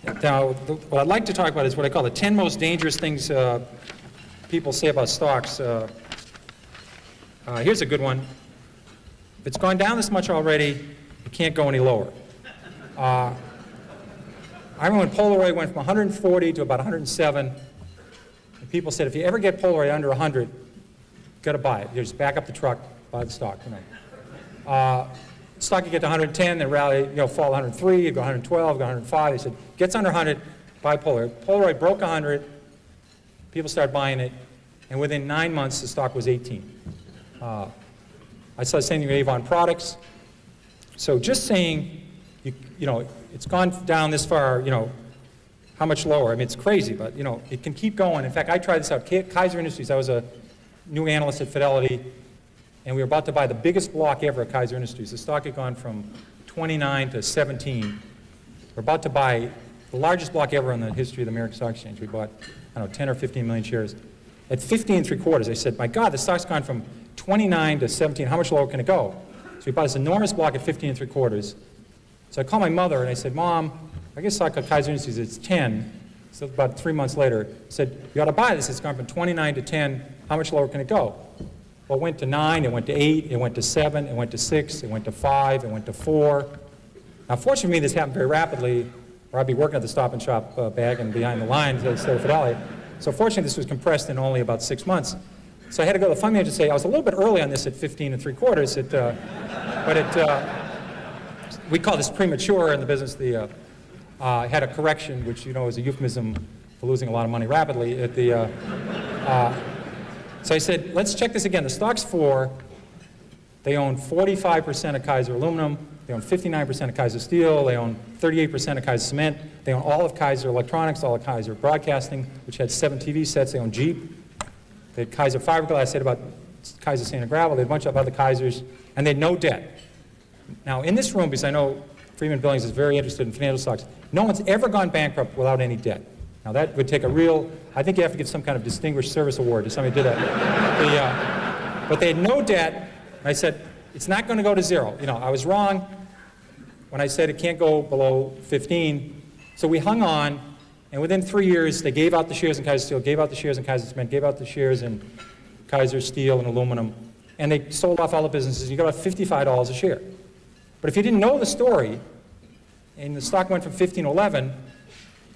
Now, what I'd like to talk about is what I call the 10 most dangerous things people say about stocks. Here's a good one. If it's gone down this much already, it can't go any lower. I remember when Polaroid went from 140 to about 107, and people said, if you ever get Polaroid under 100, you've got to buy it. You just back up the truck, buy the stock. Stock you get to 110, then rally, fall 103, you go 112, go 105. They said, gets under 100, buy Polaroid. Polaroid broke 100, people started buying it, and within 9 months, the stock was 18. I saw the same thing with Avon Products. So just saying, it's gone down this far, how much lower? I mean, it's crazy, but, it can keep going. In fact, I tried this out. Kaiser Industries, I was a new analyst at Fidelity, and we were about to buy the biggest block ever at Kaiser Industries. The stock had gone from 29 to 17. We're about to buy the largest block ever in the history of the American Stock Exchange. We bought, 10 or 15 million shares. At 15 3/4, I said, my God, the stock's gone from 29 to 17. How much lower can it go? So we bought this enormous block at 15 3/4. So I called my mother, and I said, Mom, I guess stock at Kaiser Industries, it's 10. So about 3 months later, I said, you ought to buy this. It's gone from 29 to 10. How much lower can it go? Well, it went to 9, it went to 8, it went to 7, it went to 6, it went to 5, it went to 4. Now, fortunately for me, this happened very rapidly, or I'd be working at the Stop and Shop bagging behind the lines instead of Fidelity. So fortunately, this was compressed in only about 6 months. So I had to go to the fund manager and say, I was a little bit early on this at 15 3/4, but we call this premature in the business. I had a correction, which, is a euphemism for losing a lot of money rapidly. So I said, let's check this again. The stock's 4. They own 45% of Kaiser Aluminum. They own 59% of Kaiser Steel. They own 38% of Kaiser Cement. They own all of Kaiser Electronics, all of Kaiser Broadcasting, which had 7 TV sets. They own Jeep. They had Kaiser Fiberglass. I said about Kaiser Sand and Gravel. They had a bunch of other Kaisers, and they had no debt. Now, in this room, because I know Freeman Billings is very interested in financial stocks, no one's ever gone bankrupt without any debt. Now, that would take a real, I think you have to give some kind of distinguished service award to somebody who did that. But they had no debt. I said, it's not going to go to 0. I was wrong when I said it can't go below 15. So we hung on, and within 3 years, they gave out the shares in Kaiser Steel, gave out the shares in Kaiser Cement, gave out the shares in Kaiser Steel and Aluminum, and they sold off all the businesses. You got about $55 a share. But if you didn't know the story, and the stock went from 15 to 11,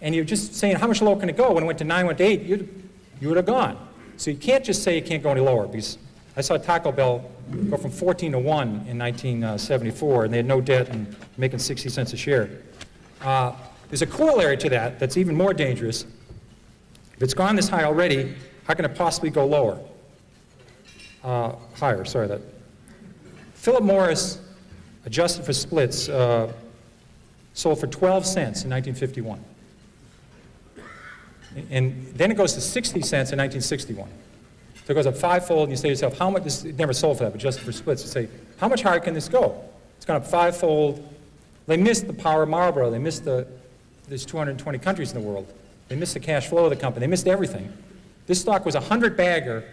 and you're just saying how much lower can it go, when it went to 9, went to 8, you would have gone. So you can't just say it can't go any lower, because I saw Taco Bell go from 14 to 1 in 1974, and they had no debt and making 60 cents a share. There's a corollary to that that's even more dangerous. If it's gone this high already, how can it possibly go lower? Higher, sorry. That. Philip Morris, adjusted for splits, sold for 12 cents in 1951. And then it goes to 60 cents in 1961. So it goes up 5-fold, and you say to yourself, how much, this it never sold for that, but just for splits, you say, how much higher can this go? It's gone up 5-fold. They missed the power of Marlboro. They missed there's 220 countries in the world. They missed the cash flow of the company. They missed everything. This stock was a 100-bagger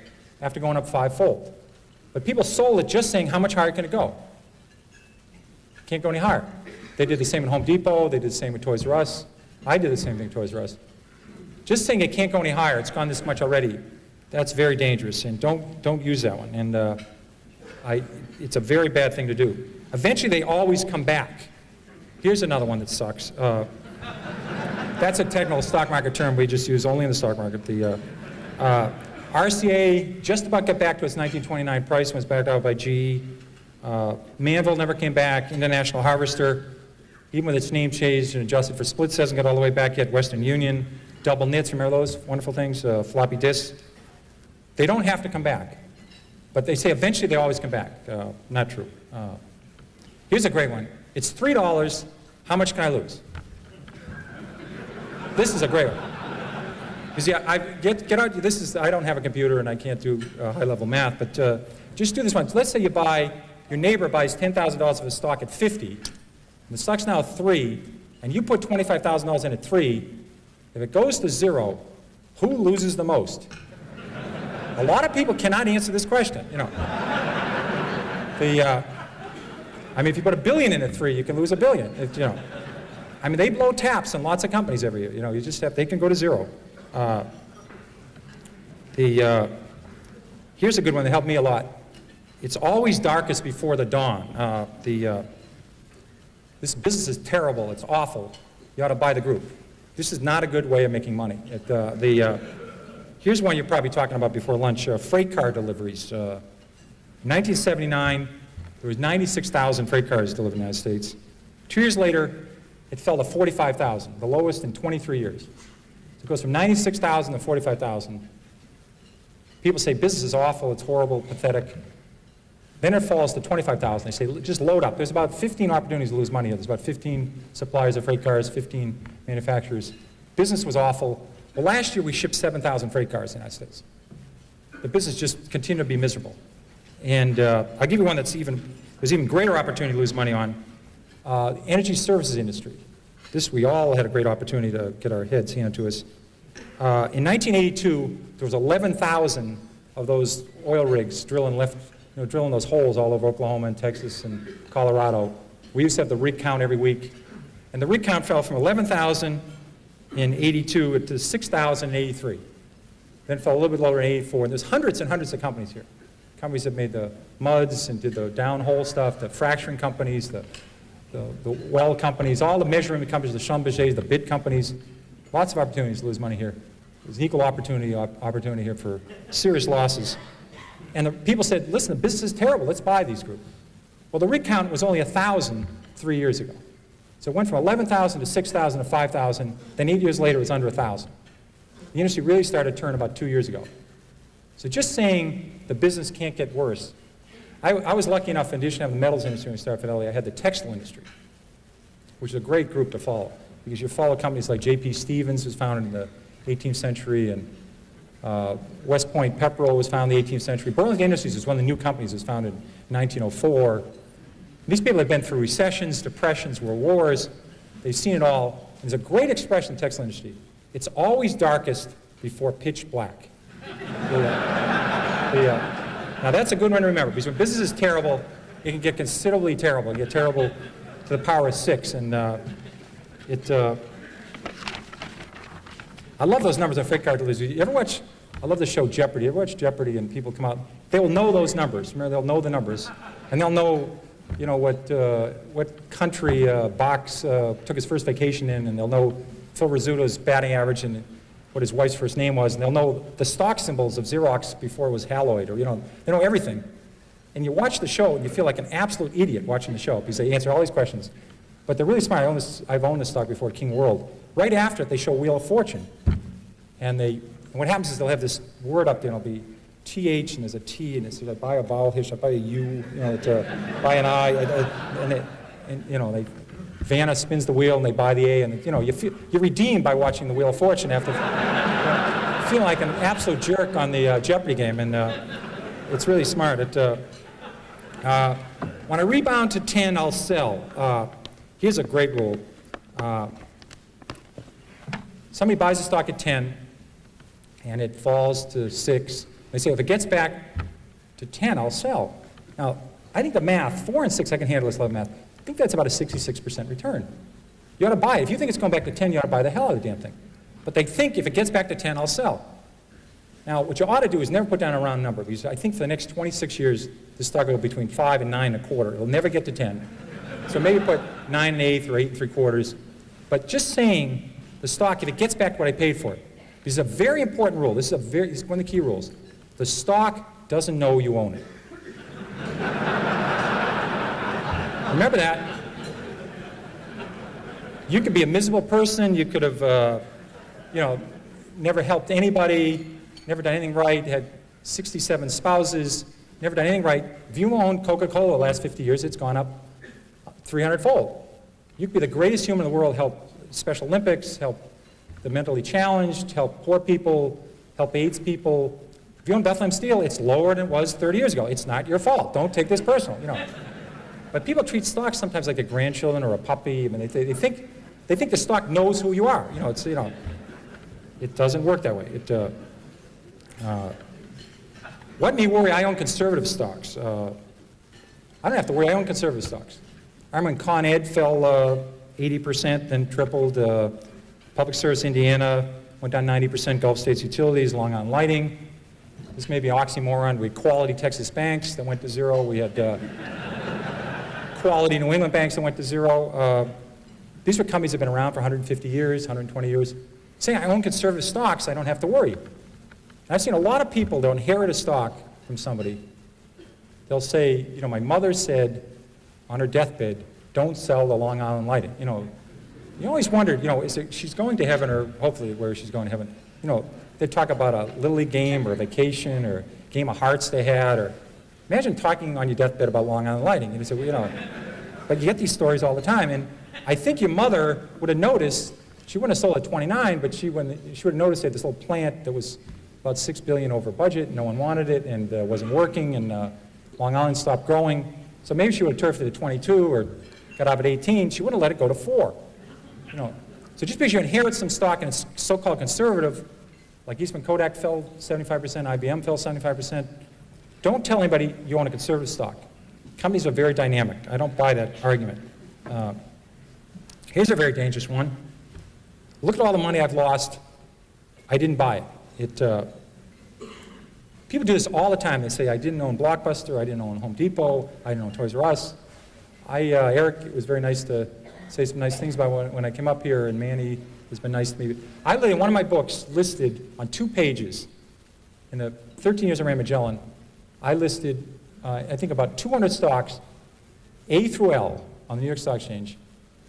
after going up 5-fold. But people sold it just saying, how much higher can it go? Can't go any higher. They did the same at Home Depot. They did the same with Toys R Us. I did the same thing at Toys R Us. Just saying it can't go any higher, it's gone this much already, that's very dangerous, and don't use that one. And it's a very bad thing to do. Eventually, they always come back. Here's another one that sucks. That's a technical stock market term we just use only in the stock market. The RCA just about got back to its 1929 price, was backed out by GE. Manville never came back. International Harvester, even with its name changed and adjusted for splits, hasn't got all the way back yet. Western Union, double knits, remember those wonderful things? Floppy disks. They don't have to come back. But they say eventually they always come back. Not true. Here's a great one. It's $3. How much can I lose? This is a great one. Because yeah, get out. This is, I don't have a computer and I can't do high-level math, but just do this one. So let's say your neighbor buys $10,000 of a stock at 50, and the stock's now 3, and you put $25,000 in at 3. If it goes to 0, who loses the most? A lot of people cannot answer this question. I mean, if you put $1 billion in at 3, you can lose $1 billion. I mean, they blow taps on lots of companies every year. You know, you just have, they can go to zero. Here's a good one that helped me a lot. It's always darkest before the dawn. This business is terrible. It's awful. You ought to buy the group. This is not a good way of making money. Here's one you're probably talking about before lunch, freight car deliveries. In 1979, there was 96,000 freight cars delivered in the United States. 2 years later, it fell to 45,000, the lowest in 23 years. So it goes from 96,000 to 45,000. People say business is awful, it's horrible, pathetic. Then it falls to 25,000. They say, just load up. There's about 15 opportunities to lose money. There's about 15 suppliers of freight cars, 15 manufacturers. Business was awful. Well, last year we shipped 7,000 freight cars in the United States. The business just continued to be miserable. And I'll give you one there's even greater opportunity to lose money on. The energy services industry. This, we all had a great opportunity to get our heads handed to us. In 1982, there was 11,000 of those oil rigs drilling those holes all over Oklahoma and Texas and Colorado. We used to have the rig count every week. And the rig count fell from 11,000 in 82 to 6,000 in 83. Then it fell a little bit lower in 84. And there's hundreds and hundreds of companies here. Companies that made the muds and did the downhole stuff, the fracturing companies, the well companies, all the measurement companies, the Schlumbergers, the bid companies. Lots of opportunities to lose money here. There's an equal opportunity here for serious losses. And the people said, listen, the business is terrible, let's buy these groups. Well, the rig count was only 1,000 3 years ago. So it went from 11,000 to 6,000 to 5,000, then 8 years later it was under 1,000. The industry really started to turn about 2 years ago. So just saying the business can't get worse. I was lucky enough, in addition to having the metals industry when I started Fidelity, I had the textile industry, which is a great group to follow, because you follow companies like J.P. Stevens, was founded in the 18th century, and West Point Pepperell was founded in the 18th century. Burlington Industries was one of the new companies that was founded in 1904. These people have been through recessions, depressions, world wars. They've seen it all. There's a great expression in the textile industry. It's always darkest before pitch black. Now that's a good one to remember, because when business is terrible, it can get considerably terrible. It can get terrible to the power of 6. And I love those numbers on freight car deliveries. You ever watch, I love the show Jeopardy. You ever watch Jeopardy and people come out? They will know those numbers. Remember, they'll know the numbers. And they'll know, you know, what country Box took his first vacation in, and they'll know Phil Rizzuto's batting average and what his wife's first name was, and they'll know the stock symbols of Xerox before it was Haloid, or, you know, they know everything. And you watch the show, and you feel like an absolute idiot watching the show, because they answer all these questions. But they're really smart. I've owned this stock before, King World. Right after it, they show Wheel of Fortune. And what happens is they'll have this word up there, and it'll be TH, and there's a T, and it says, I buy a vowel here, I buy a U, you know, buy an I, and you know, Vanna spins the wheel, and they buy the A, and, you know, you're redeemed by watching the Wheel of Fortune after feeling like an absolute jerk on the Jeopardy game, and it's really smart. When I rebound to 10, I'll sell. Here's a great rule. Somebody buys a stock at 10, and it falls to 6. They say, if it gets back to 10, I'll sell. Now, I think the math, 4 and 6, I can handle this level of math. I think that's about a 66% return. You ought to buy it. If you think it's going back to 10, you ought to buy the hell out of the damn thing. But they think if it gets back to 10, I'll sell. Now, what you ought to do is never put down a round number, because I think for the next 26 years, this stock will go between 5 and 9 1/4. It'll never get to 10. So maybe put 9 1/8 or 8 3/4. But just saying the stock, if it gets back what I paid for it, this is a very important rule. This is one of the key rules. The stock doesn't know you own it. Remember that. You could be a miserable person. You could have, you know, never helped anybody, never done anything right, had 67 spouses, never done anything right. If you owned Coca-Cola the last 50 years, it's gone up 300-fold. You could be the greatest human in the world, help Special Olympics, help the mentally challenged, help poor people, help AIDS people. If you own Bethlehem Steel, it's lower than it was 30 years ago. It's not your fault. Don't take this personal, you know. But people treat stocks sometimes like a grandchildren or a puppy. I mean, they think the stock knows who you are. You know, it doesn't work that way. What me worry? I own conservative stocks. I don't have to worry. I own conservative stocks. I remember when Con Ed fell 80%, then tripled. Public Service Indiana went down 90%. Gulf States Utilities, Long Island Lighting. This may be an oxymoron. We had Quality Texas Banks that went to zero. We had Quality New England Banks that went to zero. These were companies that have been around for 150 years, 120 years. Saying I own conservative stocks, I don't have to worry. And I've seen a lot of people that inherit a stock from somebody. They'll say, you know, my mother said on her deathbed, don't sell the Long Island Lighting. You know, you always wondered, you know, she's going to heaven, or hopefully where she's going to heaven. You know, they talk about a Little League game or a vacation or a game of hearts they had, or imagine talking on your deathbed about Long Island Lighting. And you say, well, you know, but you get these stories all the time. And I think your mother would have noticed, she wouldn't have sold at 29, but she would have noticed they had this little plant that was about $6 billion over budget. No one wanted it and wasn't working, and Long Island stopped growing. So maybe she would have turfed it at 22 or got out at 18. She wouldn't have let it go to 4. You know, so just because you inherit some stock and it's so-called conservative, like Eastman Kodak fell 75%, IBM fell 75%, don't tell anybody you own a conservative stock. Companies are very dynamic. I don't buy that argument. Here's a very dangerous one. Look at all the money I've lost. I didn't buy it. People do this all the time. They say, I didn't own Blockbuster, I didn't own Home Depot, I didn't own Toys R Us. Eric, it was very nice to say some nice things about when I came up here, and Manny has been nice to me. I literally, one of my books listed on 2 pages, in the 13 years I ran Magellan, I listed, I think about 200 stocks, A through L, on the New York Stock Exchange.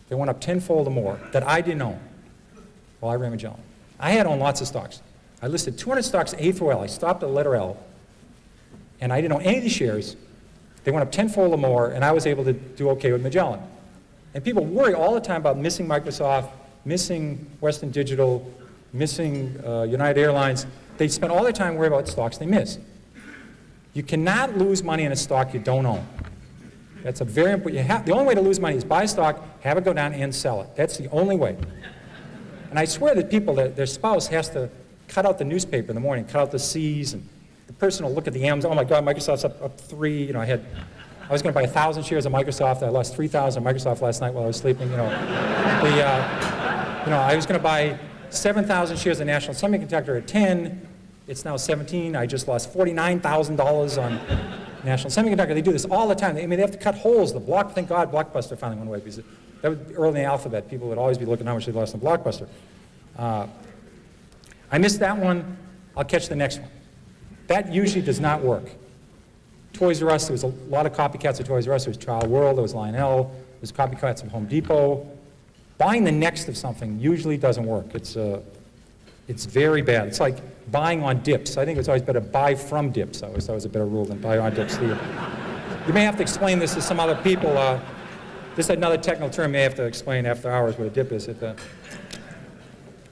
They went up tenfold or more that I didn't own while I ran Magellan. I had owned lots of stocks. I listed 200 stocks A through L. I stopped at the letter L, and I didn't own any of these shares. They went up tenfold or more, and I was able to do okay with Magellan. And people worry all the time about missing Microsoft, missing Western Digital, missing United Airlines. They spend all their time worrying about stocks they miss. You cannot lose money in a stock you don't own. That's a very important, the only way to lose money is buy a stock, have it go down, and sell it. That's the only way. And I swear that people, their spouse has to cut out the newspaper in the morning, cut out the C's, and the person will look at the M's, oh my God, Microsoft's up 3, you know, I was going to buy 1,000 shares of Microsoft, I lost 3,000 of Microsoft last night while I was sleeping, you know. I was going to buy 7,000 shares of National Semiconductor at 10, it's now 17, I just lost $49,000 on National Semiconductor. They do this all the time. They have to cut holes. Thank God Blockbuster finally went away, because that was early in the alphabet. People would always be looking how much they lost on Blockbuster. I missed that one. I'll catch the next one. That usually does not work. Toys R Us, there was a lot of copycats of Toys R Us. There was Child World, there was Lionel, there was copycats of Home Depot. Buying the next of something usually doesn't work. It's very bad. It's like buying on dips. I think it's always better to buy from dips. I always thought it was a better rule than buy on dips. You may have to explain this to some other people. This is another technical term you may have to explain after hours what a dip is. I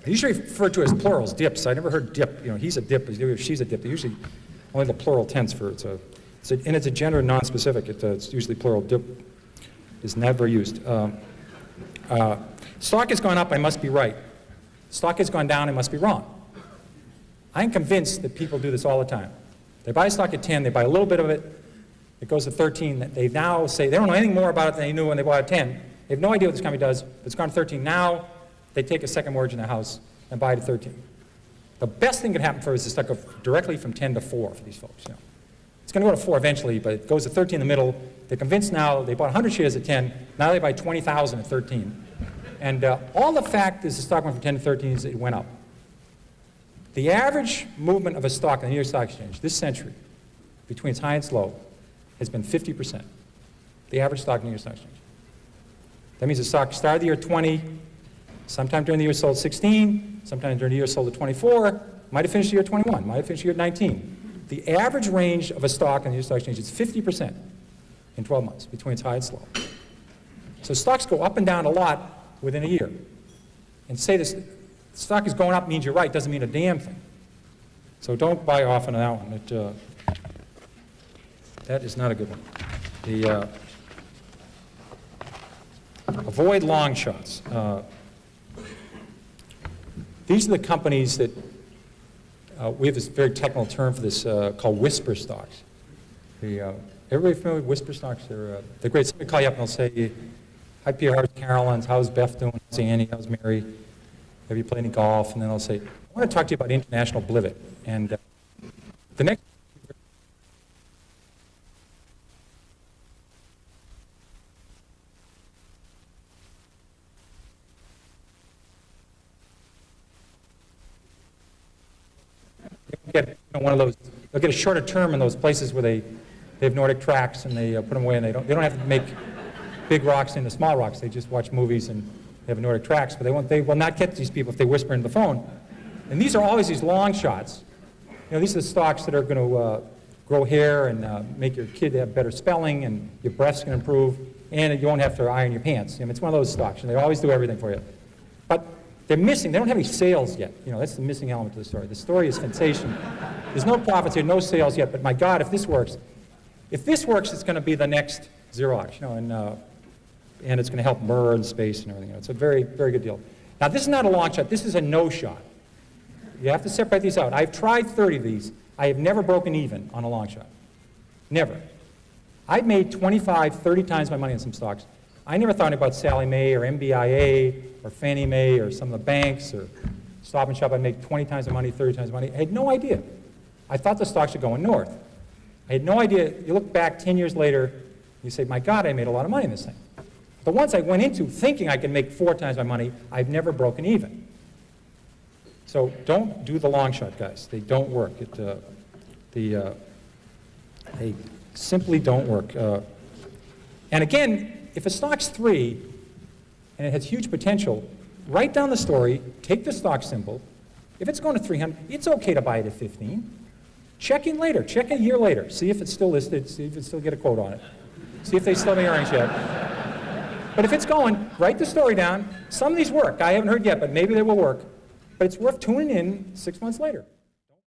usually refer to it as plurals, dips. I never heard dip. You know, he's a dip, she's a dip. They usually only the plural tense for it. And it's a gender non-specific. It's usually plural. Dip is never used. Stock has gone up, I must be right. Stock has gone down, I must be wrong. I'm convinced that people do this all the time. They buy a stock at 10, they buy a little bit of it, it goes to 13, they now say they don't know anything more about it than they knew when they bought at 10. They have no idea what this company does, but it's gone to 13. Now they take a second mortgage in their house and buy it at 13. The best thing that can happen for us is the stock go directly from 10 to 4 for these folks. You know. It's going to go to 4 eventually, but it goes to 13 in the middle. They're convinced now, they bought 100 shares at 10, now they buy 20,000 at 13. And all the fact is the stock went from 10 to 13 is it went up. The average movement of a stock on the New York Stock Exchange this century, between its high and its low, has been 50%. The average stock in the New York Stock Exchange. That means the stock started the year 20, sometime during the year sold 16, sometime during the year sold at 24, might have finished the year 21, might have finished the year 19. The average range of a stock on the New York Stock Exchange is 50% in 12 months, between its high and its low. So stocks go up and down a lot within a year. And say this stock is going up means you're right, doesn't mean a damn thing. So don't buy often on that one. That is not a good one. Avoid long shots. These are the companies that, we have this very technical term for this called whisper stocks. Everybody familiar with whisper stocks? They're great. Somebody call you up and they'll say, hi Pierre, how's Carolyn? How's Beth doing? How's Annie? How's Mary? Have you played any golf? And then I'll say, I want to talk to you about international blivet. And the next get one of those, they'll get a shorter term in those places where they have Nordic tracks and they put them away and they don't have to make big rocks into small rocks. They just watch movies and they have Nordic tracks, but they will not get these people if they whisper into the phone. And these are always these long shots. You know, these are the stocks that are going to grow hair and make your kid have better spelling and your breath's going to improve and you won't have to iron your pants. I mean, it's one of those stocks and they always do everything for you. But they're missing, they don't have any sales yet. You know, that's the missing element to the story. The story is sensational. There's no profits here, no sales yet, but my God, if this works, it's going to be the next Xerox, you know, and it's going to help Burr and space and everything. You know, it's a very, very good deal. Now, this is not a long shot. This is a no shot. You have to separate these out. I've tried 30 of these. I have never broken even on a long shot. Never. I've made 25, 30 times my money on some stocks. I never thought about Sallie Mae or MBIA or Fannie Mae or some of the banks or Stop and Shop. I'd make 20 times the money, 30 times the money. I had no idea. I thought the stocks were going north. I had no idea. You look back 10 years later, you say, my God, I made a lot of money in this thing. The ones I went into thinking I could make 4 times my money, I've never broken even. So don't do the long shot, guys. They don't work. They simply don't work. And again, if a stock's 3 and it has huge potential, write down the story, take the stock symbol. If it's going to 300, it's okay to buy it at 15. Check in later. Check a year later. See if it's still listed. See if it still get a quote on it. See if they still have any earnings yet. But if it's going, write the story down. Some of these work. I haven't heard yet, but maybe they will work. But it's worth tuning in 6 months later.